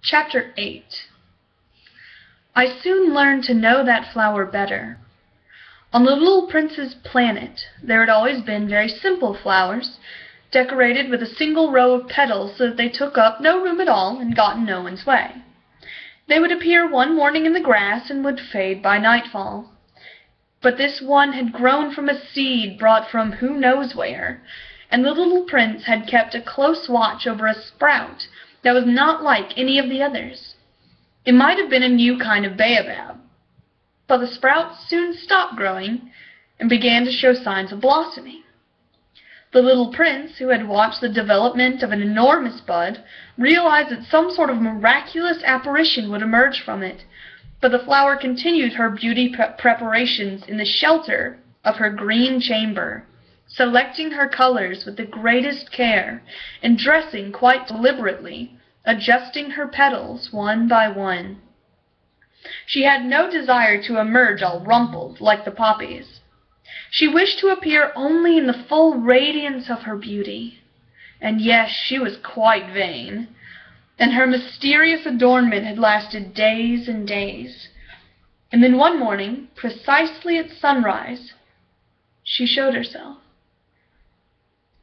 Chapter 8. I soon learned to know that flower better. On the little prince's planet there had always been very simple flowers, decorated with a single row of petals so that they took up no room at all and got in no one's way. They would appear one morning in the grass and would fade by nightfall. But this one had grown from a seed brought from who knows where, and the little prince had kept a close watch over a sprout that was not like any of the others. It might have been a new kind of baobab, but the sprout soon stopped growing and began to show signs of blossoming. The little prince, who had watched the development of an enormous bud, realized that some sort of miraculous apparition would emerge from it, but the flower continued her beauty preparations in the shelter of her green chamber, selecting her colors with the greatest care, and dressing quite deliberately, adjusting her petals one by one. She had no desire to emerge all rumpled like the poppies. She wished to appear only in the full radiance of her beauty. And yes, she was quite vain, and her mysterious adornment had lasted days and days. And then one morning, precisely at sunrise, she showed herself.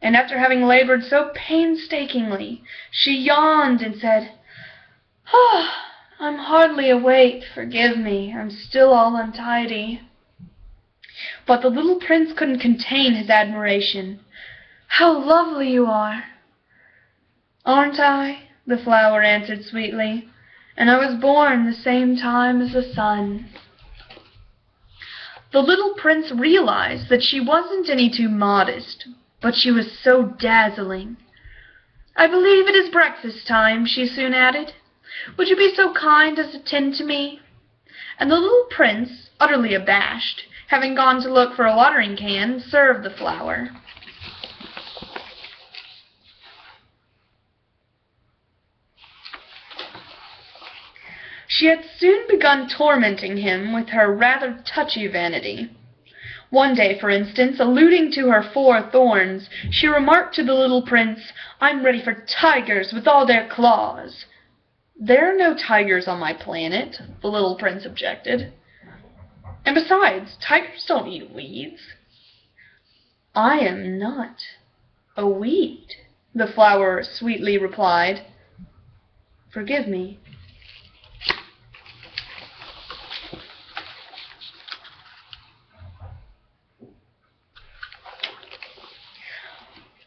And after having labored so painstakingly, she yawned and said, I'm hardly awake, forgive me, I'm still all untidy." But the little prince couldn't contain his admiration. "How lovely you are!" "Aren't I?" the flower answered sweetly, "and I was born the same time as the sun." The little prince realized that she wasn't any too modest, but she was so dazzling. "I believe it is breakfast time," she soon added. "Would you be so kind as to tend to me?" And the little prince, utterly abashed, having gone to look for a watering can, served the flower. She had soon begun tormenting him with her rather touchy vanity. One day, for instance, alluding to her 4 thorns, she remarked to the little prince, "I'm ready for tigers with all their claws." "There are no tigers on my planet," the little prince objected. "And besides, tigers don't eat weeds." "I am not a weed," the flower sweetly replied. "Forgive me."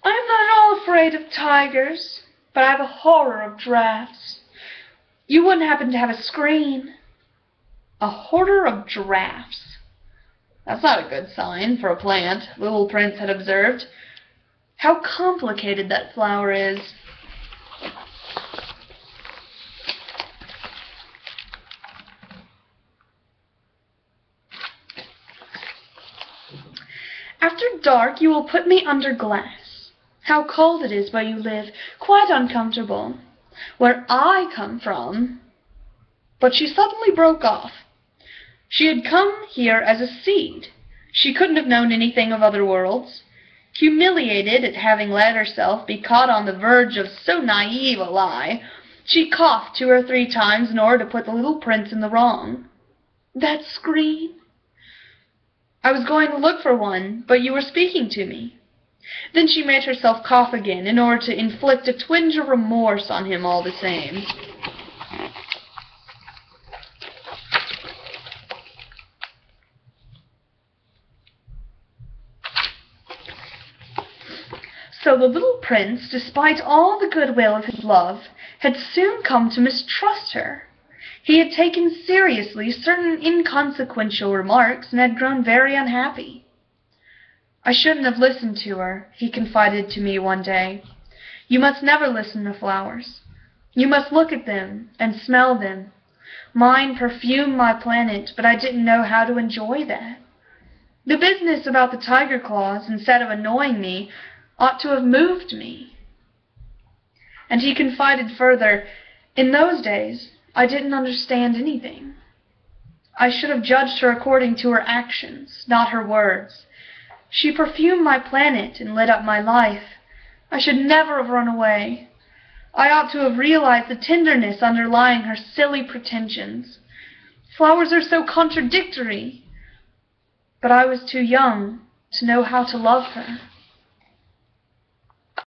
"I am not at all afraid of tigers, but I have a horror of drafts. You wouldn't happen to have a screen?" A horror of drafts. "That's not a good sign for a plant," the little prince had observed. "How complicated that flower is." "After dark you will put me under glass. How cold it is where you live, quite uncomfortable. Where I come from—" But she suddenly broke off. She had come here as a seed. She couldn't have known anything of other worlds. Humiliated at having let herself be caught on the verge of so naive a lie, she coughed 2 or 3 times in order to put the little prince in the wrong. "That screen?" "I was going to look for one, but you were speaking to me." Then she made herself cough again in order to inflict a twinge of remorse on him all the same. So the little prince, despite all the goodwill of his love, had soon come to mistrust her. He had taken seriously certain inconsequential remarks and had grown very unhappy. "I shouldn't have listened to her," he confided to me one day. "You must never listen to flowers. You must look at them and smell them. Mine perfumed my planet, but I didn't know how to enjoy that. The business about the tiger claws, instead of annoying me, ought to have moved me." And he confided further, "In those days, I didn't understand anything. I should have judged her according to her actions, not her words. She perfumed my planet and lit up my life. I should never have run away. I ought to have realized the tenderness underlying her silly pretensions. Flowers are so contradictory. But I was too young to know how to love her.